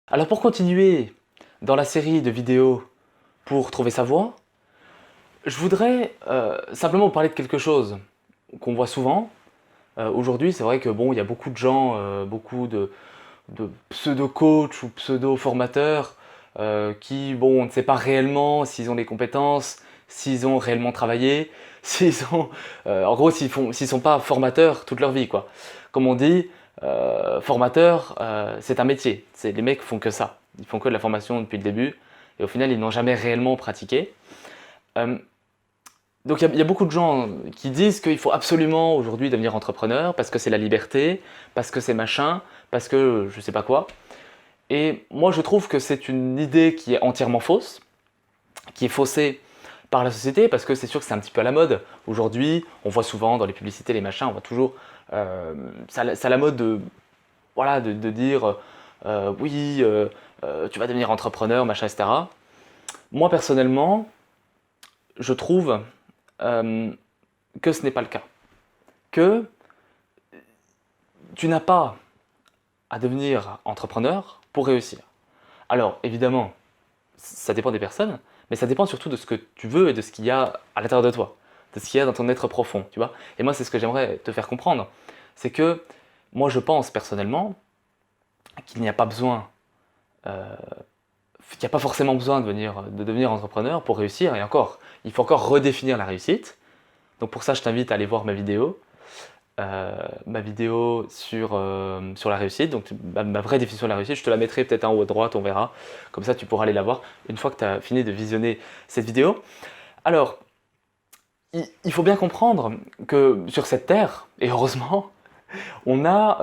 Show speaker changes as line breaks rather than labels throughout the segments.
Alors pour continuer dans la série de vidéos pour trouver sa voie, je voudrais simplement vous parler de quelque chose qu'on voit souvent. Aujourd'hui, c'est vrai que bon, il y a beaucoup de gens, beaucoup de pseudo-coachs ou pseudo-formateurs qui, bon, on ne sait pas réellement s'ils ont les compétences, s'ils ont réellement travaillé, s'ils ont, en gros, s'ils sont pas formateurs toute leur vie, quoi. Comme on dit, formateur, c'est un métier. Les mecs font que ça. Ils font que de la formation depuis le début et au final, ils n'ont jamais réellement pratiqué. Euh, donc il y a beaucoup de gens qui disent qu'il faut absolument aujourd'hui devenir entrepreneur parce que c'est la liberté, parce que c'est machin, parce que je sais pas quoi. Et moi je trouve que c'est une idée qui est entièrement fausse, qui est faussée par la société parce que c'est sûr que c'est un petit peu à la mode. Aujourd'hui, on voit souvent dans les publicités, les machins, on voit toujours. C'est à la mode de, voilà, de dire oui, tu vas devenir entrepreneur, machin, etc. Moi personnellement, je trouve euh, que ce n'est pas le cas. Que tu n'as pas à devenir entrepreneur pour réussir. Alors, évidemment, ça dépend des personnes, mais ça dépend surtout de ce que tu veux et de ce qu'il y a à l'intérieur de toi, de ce qu'il y a dans ton être profond, tu vois. Et moi, c'est ce que j'aimerais te faire comprendre. C'est que moi, je pense personnellement qu'il n'y a pas besoin, euh, qu'il n'y a pas forcément besoin de devenir entrepreneur pour réussir. Et encore, il faut encore redéfinir la réussite. Donc pour ça, je t'invite à aller voir ma vidéo sur la réussite, donc ma vraie définition de la réussite. Je te la mettrai peut-être en haut à droite, on verra. Comme ça, tu pourras aller la voir une fois que tu as fini de visionner cette vidéo. Alors, il faut bien comprendre que sur cette terre, et heureusement, on a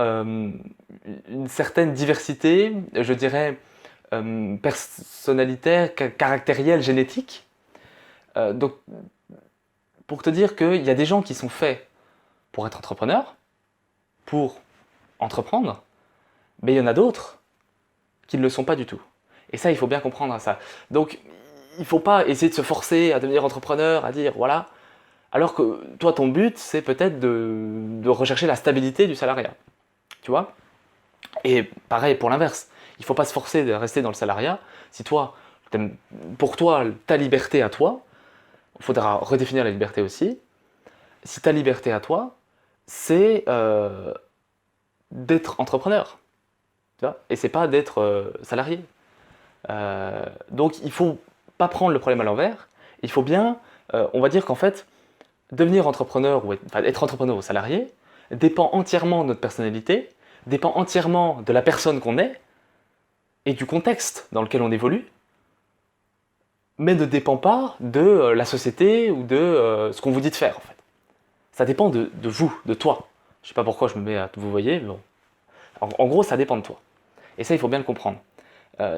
une certaine diversité, je dirais, personnalité, caractérielle, génétique. Donc, pour te dire qu'il y a des gens qui sont faits pour être entrepreneurs, pour entreprendre, mais il y en a d'autres qui ne le sont pas du tout. Et ça, il faut bien comprendre ça. Donc, il ne faut pas essayer de se forcer à devenir entrepreneur, à dire voilà, alors que toi, ton but, c'est peut-être de rechercher la stabilité du salariat. Tu vois. Et pareil pour l'inverse. Il ne faut pas se forcer de rester dans le salariat. Si toi, pour toi, ta liberté à toi, il faudra redéfinir la liberté aussi. Si ta liberté à toi, c'est d'être entrepreneur. Tu vois, et c'est pas d'être salarié. Donc il faut pas prendre le problème à l'envers. Il faut bien, on va dire qu'en fait, devenir entrepreneur ou être entrepreneur ou salarié dépend entièrement de notre personnalité, dépend entièrement de la personne qu'on est et du contexte dans lequel on évolue, mais ne dépend pas de la société ou de ce qu'on vous dit de faire en fait. Ça dépend de vous, de toi. Je sais pas pourquoi je me mets à vous voyez, mais bon. En gros, ça dépend de toi. Et ça, il faut bien le comprendre.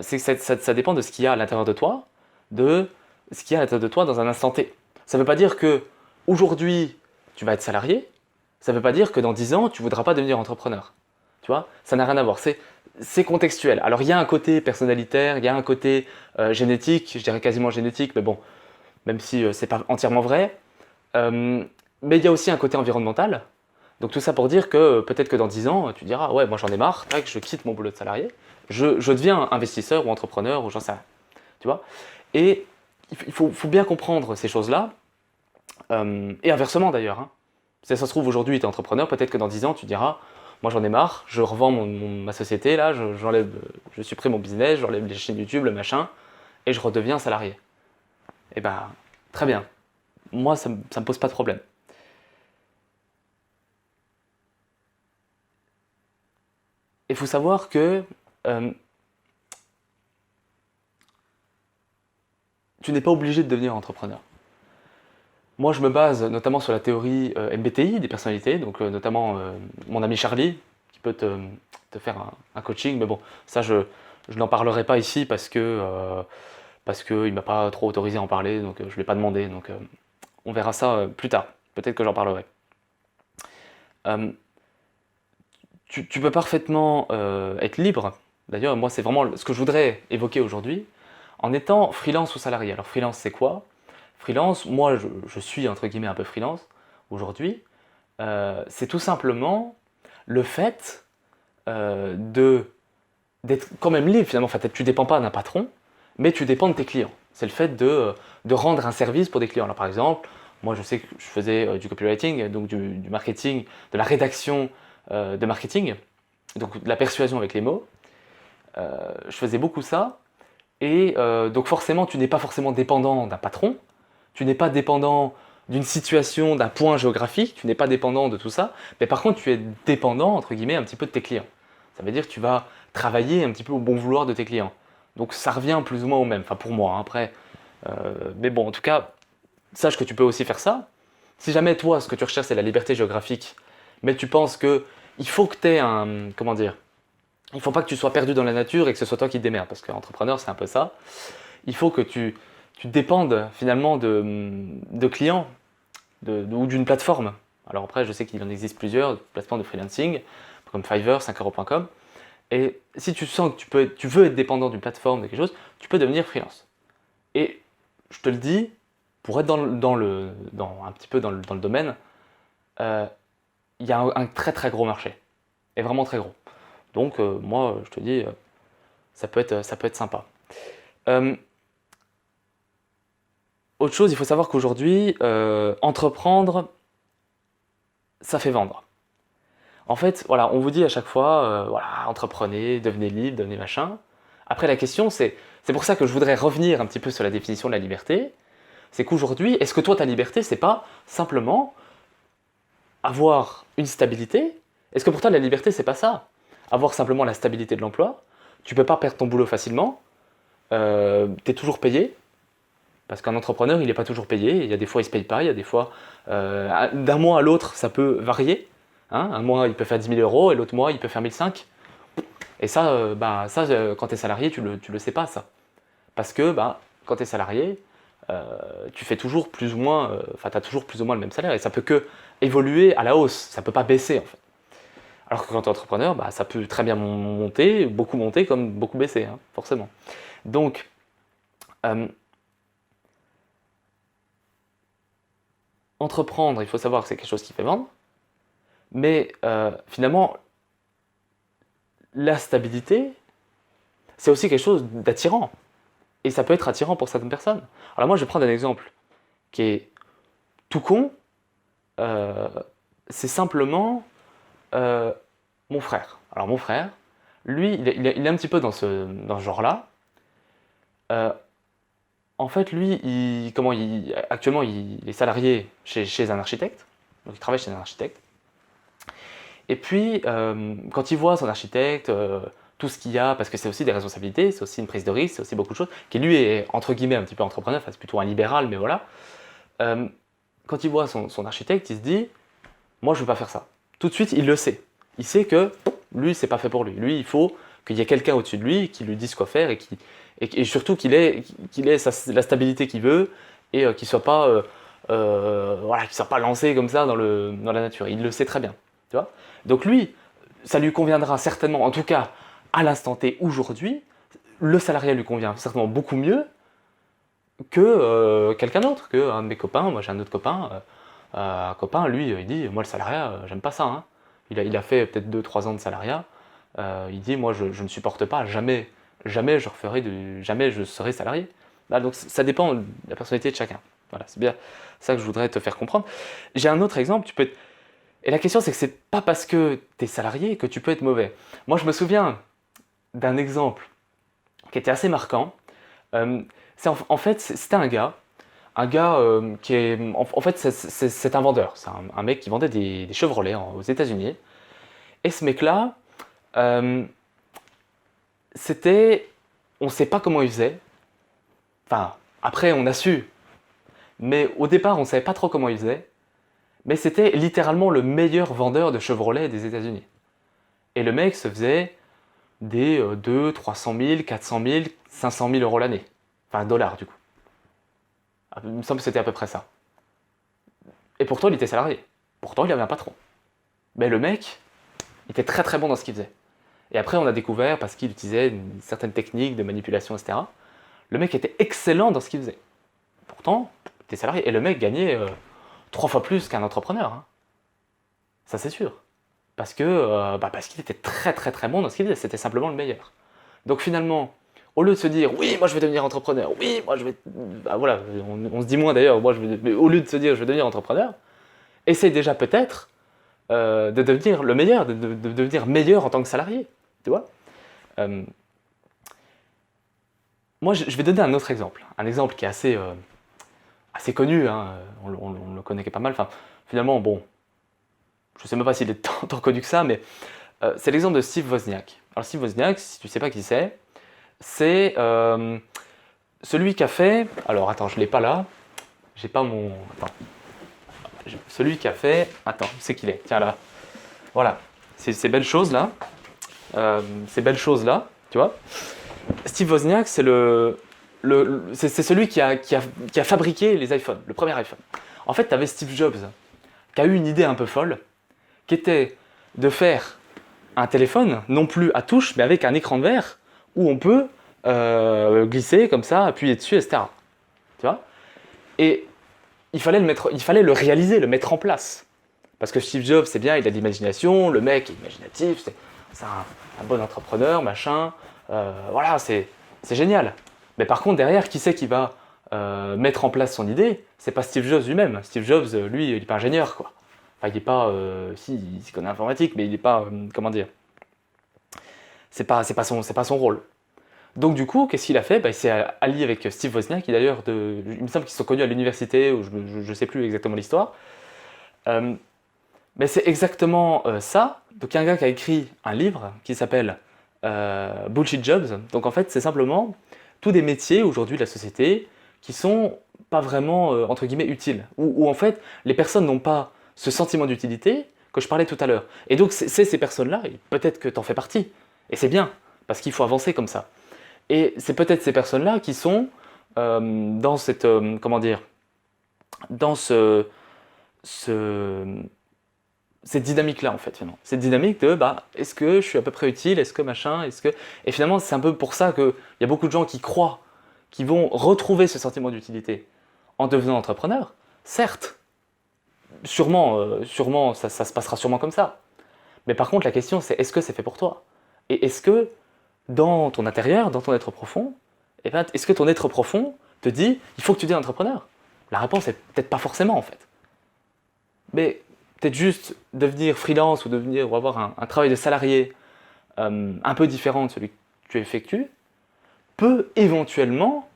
C'est que ça dépend de ce qu'il y a à l'intérieur de toi, de ce qu'il y a à l'intérieur de toi dans un instant T. Ça ne veut pas dire que aujourd'hui tu vas être salarié, ça ne veut pas dire que dans 10 ans tu ne voudras pas devenir entrepreneur. Tu vois, ça n'a rien à voir. C'est contextuel. Alors il y a un côté personnalitaire, il y a un côté génétique, je dirais quasiment génétique, mais bon, même si c'est pas entièrement vrai. Mais il y a aussi un côté environnemental. Donc tout ça pour dire que peut-être que dans 10 ans, tu diras ouais, moi j'en ai marre, tac, je quitte mon boulot de salarié, je deviens investisseur ou entrepreneur ou j'en sais rien. Tu vois. Et il faut bien comprendre ces choses-là, et inversement d'ailleurs. Hein. Si ça se trouve aujourd'hui tu es entrepreneur, peut-être que dans 10 ans tu diras moi j'en ai marre, je revends ma société là, je supprime mon business, j'enlève les chaînes YouTube, le machin, et je redeviens salarié. Et ben très bien. Moi ça me pose pas de problème. Il faut savoir que euh, tu n'es pas obligé de devenir entrepreneur. Moi, je me base notamment sur la théorie MBTI des personnalités, donc notamment mon ami Charlie, qui peut te faire un coaching, mais bon, ça, je n'en parlerai pas ici parce qu'il ne m'a pas trop autorisé à en parler, donc je ne l'ai pas demandé, donc on verra ça plus tard. Peut-être que j'en parlerai. Euh, tu peux parfaitement être libre. D'ailleurs, moi, c'est vraiment ce que je voudrais évoquer aujourd'hui, en étant freelance ou salarié. Alors, freelance, c'est quoi? Freelance, moi, je suis entre guillemets un peu freelance aujourd'hui. C'est tout simplement le fait de d'être quand même libre finalement. Enfin, tu ne dépends pas d'un patron, mais tu dépends de tes clients. C'est le fait de rendre un service pour des clients. Alors, par exemple, moi je sais que je faisais du copywriting, donc du marketing, de la rédaction de marketing, donc de la persuasion avec les mots. Je faisais beaucoup ça. Et donc forcément, tu n'es pas forcément dépendant d'un patron, tu n'es pas dépendant d'une situation, d'un point géographique, tu n'es pas dépendant de tout ça, mais par contre, tu es dépendant, entre guillemets, un petit peu de tes clients. Ça veut dire que tu vas travailler un petit peu au bon vouloir de tes clients. Donc ça revient plus ou moins au même, enfin pour moi, hein, après. Mais bon, en tout cas, sache que tu peux aussi faire ça. Si jamais toi, ce que tu recherches, c'est la liberté géographique, mais tu penses que il faut que tu aies un, comment dire, il ne faut pas que tu sois perdu dans la nature et que ce soit toi qui te démerdes, parce qu'entrepreneur, c'est un peu ça. Il faut que tu dépendes finalement de clients ou d'une plateforme. Alors après, je sais qu'il en existe plusieurs, plateformes de freelancing, comme Fiverr, 5euros.com. Et si tu sens que tu veux être dépendant d'une plateforme, de quelque chose, tu peux devenir freelance. Et je te le dis, pour être un petit peu dans le domaine, il y a un très très gros marché. Et vraiment très gros. Donc moi, je te dis, ça peut être sympa. Autre chose, il faut savoir qu'aujourd'hui, entreprendre, ça fait vendre. En fait, voilà, on vous dit à chaque fois, voilà, entreprenez, devenez libre, devenez machin. Après, la question, c'est pour ça que je voudrais revenir un petit peu sur la définition de la liberté. C'est qu'aujourd'hui, est-ce que toi, ta liberté, c'est pas simplement avoir une stabilité? Est-ce que pour toi, la liberté, c'est pas ça? Avoir simplement la stabilité de l'emploi, tu peux pas perdre ton boulot facilement, tu es toujours payé, parce qu'un entrepreneur, il n'est pas toujours payé, il y a des fois, il ne se paye pas, il y a des fois, d'un mois à l'autre, ça peut varier. Hein, un mois, il peut faire 10 000 euros, et l'autre mois, il peut faire 1 500. Et ça, quand tu es salarié, tu le sais pas, ça. Parce que quand tu es salarié, tu fais toujours plus ou moins, tu as toujours plus ou moins le même salaire, et ça peut que évoluer à la hausse, ça ne peut pas baisser, en fait. Alors que quand tu es entrepreneur, ça peut très bien monter, comme beaucoup baisser, hein, forcément. Donc, entreprendre, il faut savoir que c'est quelque chose qui fait vendre, mais finalement, la stabilité, c'est aussi quelque chose d'attirant. Et ça peut être attirant pour certaines personnes. Alors moi, je vais prendre un exemple qui est tout con. C'est simplement mon frère. Alors mon frère, lui, il est un petit peu dans ce genre-là. En fait, lui, actuellement, il est salarié chez un architecte. Donc il travaille chez un architecte. Et puis, quand il voit son architecte, tout ce qu'il y a, parce que c'est aussi des responsabilités, c'est aussi une prise de risque, c'est aussi beaucoup de choses, qui lui est entre guillemets un petit peu entrepreneur, enfin c'est plutôt un libéral, mais voilà. Quand il voit son architecte, il se dit, moi je ne veux pas faire ça. Tout de suite, il le sait. Il sait que lui, c'est pas fait pour lui. Lui, il faut qu'il y ait quelqu'un au-dessus de lui qui lui dise quoi faire et surtout qu'il ait la stabilité qu'il veut et qu'il ne soit pas, qu'il soit pas lancé comme ça dans la nature. Il le sait très bien. Tu vois. Donc lui, ça lui conviendra certainement, en tout cas à l'instant T aujourd'hui, le salariat lui convient certainement beaucoup mieux que quelqu'un d'autre, que un de mes copains. Moi j'ai un autre copain, lui, il dit, moi le salariat, j'aime pas ça. Hein. Il a fait peut-être 2-3 ans de salariat. Il dit, moi je ne supporte pas, jamais je serai salarié. Là, donc ça dépend de la personnalité de chacun. Voilà, c'est bien ça que je voudrais te faire comprendre. J'ai un autre exemple, et la question c'est que c'est pas parce que tu es salarié que tu peux être mauvais. Moi je me souviens d'un exemple qui était assez marquant. En fait, c'était un gars qui est. En fait, c'est un vendeur. C'est un mec qui vendait des Chevrolet aux États-Unis. Et ce mec-là, on ne sait pas comment il faisait. Enfin, après, on a su. Mais au départ, on ne savait pas trop comment il faisait. Mais c'était littéralement le meilleur vendeur de Chevrolet des États-Unis. Et le mec se faisait des 2, 300 000, 400 000, 500 000 euros l'année. Enfin, dollars du coup. Il me semble que c'était à peu près ça. Et pourtant, il était salarié. Pourtant, il avait un patron. Mais le mec, il était très très bon dans ce qu'il faisait. Et après, on a découvert, parce qu'il utilisait une certaine technique de manipulation, etc., le mec était excellent dans ce qu'il faisait. Pourtant, il était salarié. Et le mec gagnait 3 fois plus qu'un entrepreneur. Hein. Ça, c'est sûr. Parce qu'il était très très très bon dans ce qu'il faisait. C'était simplement le meilleur. Donc finalement, au lieu de se dire oui, moi je vais devenir entrepreneur, oui, moi je vais. Bah voilà, on se dit moins d'ailleurs, mais au lieu de se dire je vais devenir entrepreneur, essaye déjà peut-être de devenir le meilleur, de devenir meilleur en tant que salarié. Tu vois. Euh, Moi je vais donner un autre exemple, un exemple qui est assez connu, hein, on le connaît pas mal. Enfin, finalement, bon, je sais même pas s'il est tant connu que ça, mais c'est l'exemple de Steve Wozniak. Alors Steve Wozniak, si tu sais pas qui c'est celui qui a fait. Alors attends, je l'ai pas là. J'ai pas mon. Attends. Celui qui a fait. Attends, c'est qu'il est. Tiens là. Voilà. Ces belles choses là. Ces belles choses là. Tu vois. Steve Wozniak, c'est celui qui a fabriqué les iPhones, le premier iPhone. En fait, tu avais Steve Jobs qui a eu une idée un peu folle, qui était de faire un téléphone, non plus à touche, mais avec un écran de verre où on peut glisser comme ça, appuyer dessus, etc. Tu vois. Et il fallait le réaliser, le mettre en place. Parce que Steve Jobs, c'est bien, il a de l'imagination, le mec est imaginatif, c'est un bon entrepreneur, machin. Voilà, c'est génial. Mais par contre, derrière, qui c'est qui va mettre en place son idée? C'est pas Steve Jobs lui-même. Steve Jobs, lui, il n'est pas ingénieur, quoi. Enfin, il n'est pas. Si, il connaît l'informatique, mais il n'est pas. Comment dire? C'est pas son rôle. Donc du coup, qu'est-ce qu'il a fait? Il s'est allié avec Steve Wozniak, qui d'ailleurs, il me semble qu'ils sont connus à l'université, ou je ne sais plus exactement l'histoire. Mais c'est exactement ça. Donc il y a un gars qui a écrit un livre qui s'appelle Bullshit Jobs. Donc en fait, c'est simplement tous des métiers aujourd'hui de la société qui sont pas vraiment, entre guillemets, utiles. Où en fait, les personnes n'ont pas ce sentiment d'utilité que je parlais tout à l'heure. Et donc c'est ces personnes-là, et peut-être que tu en fais partie. Et c'est bien, parce qu'il faut avancer comme ça. Et c'est peut-être ces personnes-là qui sont dans cette, comment dire, dans ce, cette dynamique-là, en fait, finalement. Cette dynamique de, est-ce que je suis à peu près utile, est-ce que machin, est-ce que... Et finalement, c'est un peu pour ça qu'il y a beaucoup de gens qui croient qu'ils vont retrouver ce sentiment d'utilité en devenant entrepreneur. Certes, sûrement, ça se passera sûrement comme ça. Mais par contre, la question, c'est est-ce que c'est fait pour toi? Et est-ce que, dans ton intérieur, dans ton être profond, est-ce que ton être profond te dit, il faut que tu deviennes entrepreneur? La réponse est peut-être pas forcément, en fait. Mais peut-être juste devenir freelance ou avoir un travail de salarié un peu différent de celui que tu effectues peut éventuellement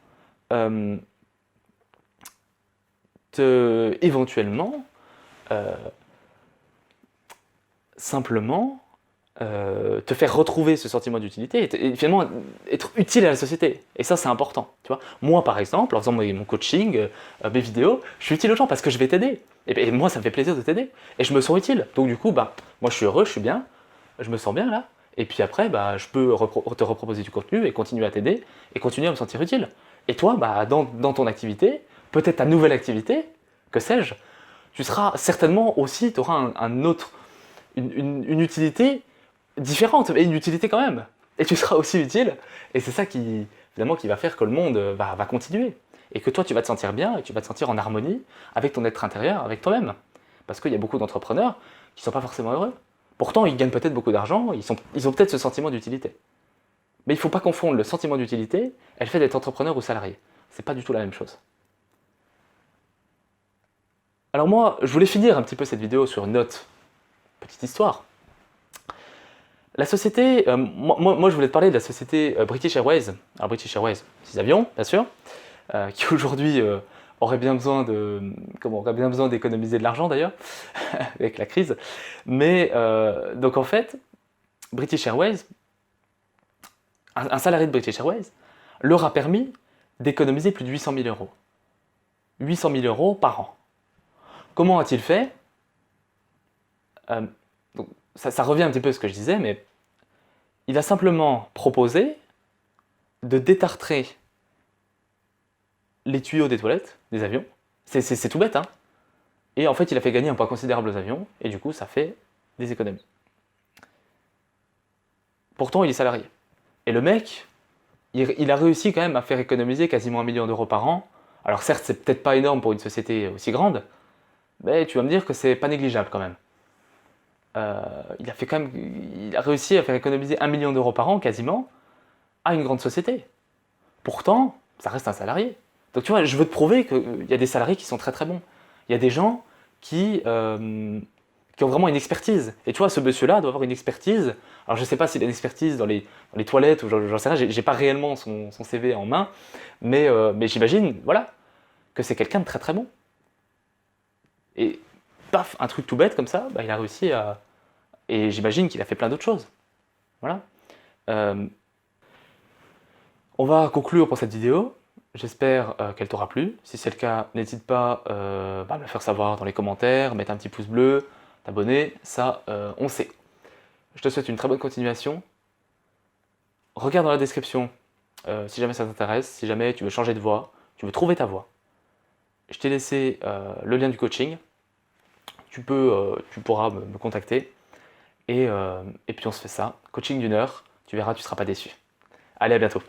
simplement te faire retrouver ce sentiment d'utilité et finalement être utile à la société. Et ça, c'est important. Tu vois. Moi, par exemple, en faisant mon coaching, mes vidéos, je suis utile aux gens parce que je vais t'aider. Et moi, ça me fait plaisir de t'aider. Et je me sens utile. Donc du coup, moi, je suis heureux, je suis bien, je me sens bien là. Et puis après, je peux te reproposer du contenu et continuer à t'aider et continuer à me sentir utile. Et toi, dans ton activité, peut-être ta nouvelle activité, que sais-je, tu seras certainement aussi, tu auras une utilité différente, mais une utilité quand même. Et tu seras aussi utile. Et c'est ça finalement, qui va faire que le monde va continuer. Et que toi, tu vas te sentir bien et tu vas te sentir en harmonie avec ton être intérieur, avec toi-même. Parce qu'il y a beaucoup d'entrepreneurs qui ne sont pas forcément heureux. Pourtant, ils gagnent peut-être beaucoup d'argent, ils ont peut-être ce sentiment d'utilité. Mais il ne faut pas confondre le sentiment d'utilité et le fait d'être entrepreneur ou salarié. C'est pas du tout la même chose. Alors moi, je voulais finir un petit peu cette vidéo sur une autre petite histoire. La société, moi je voulais te parler de la société British Airways. Alors British Airways, ces avions, bien sûr, qui aujourd'hui aurait bien besoin d'économiser de l'argent d'ailleurs, avec la crise. Mais donc en fait, British Airways, un salarié de British Airways, leur a permis d'économiser plus de 800 000 euros. 800 000 euros par an. Comment a-t-il fait? Donc, ça revient un petit peu à ce que je disais, mais il a simplement proposé de détartrer les tuyaux des toilettes des avions. C'est tout bête, hein. Et en fait, il a fait gagner un poids considérable aux avions, et du coup, ça fait des économies. Pourtant, il est salarié. Et le mec, il a réussi quand même à faire économiser quasiment 1 million d'euros par an. Alors certes, c'est peut-être pas énorme pour une société aussi grande, mais tu vas me dire que c'est pas négligeable quand même. Il a réussi à faire économiser 1 million d'euros par an quasiment, à une grande société. Pourtant, ça reste un salarié. Donc tu vois, je veux te prouver qu'il y a des salariés qui sont très très bons. Il y a des gens qui ont vraiment une expertise. Et tu vois, ce monsieur-là doit avoir une expertise. Alors je ne sais pas s'il a une expertise dans les toilettes ou j'en sais rien, j'ai pas réellement son CV en main, mais j'imagine, voilà, que c'est quelqu'un de très très bon. Et paf, un truc tout bête comme ça, bah, il a réussi à... Et j'imagine qu'il a fait plein d'autres choses. Voilà. Euh, on va conclure pour cette vidéo. J'espère qu'elle t'aura plu. Si c'est le cas, n'hésite pas à me le faire savoir dans les commentaires, mettre un petit pouce bleu, t'abonner, ça on sait. Je te souhaite une très bonne continuation. Regarde dans la description si jamais ça t'intéresse, si jamais tu veux changer de voix, tu veux trouver ta voix. Je t'ai laissé le lien du coaching. Tu pourras me contacter. Et puis on se fait ça. Coaching d'1 heure, tu verras, tu ne seras pas déçu. Allez, à bientôt.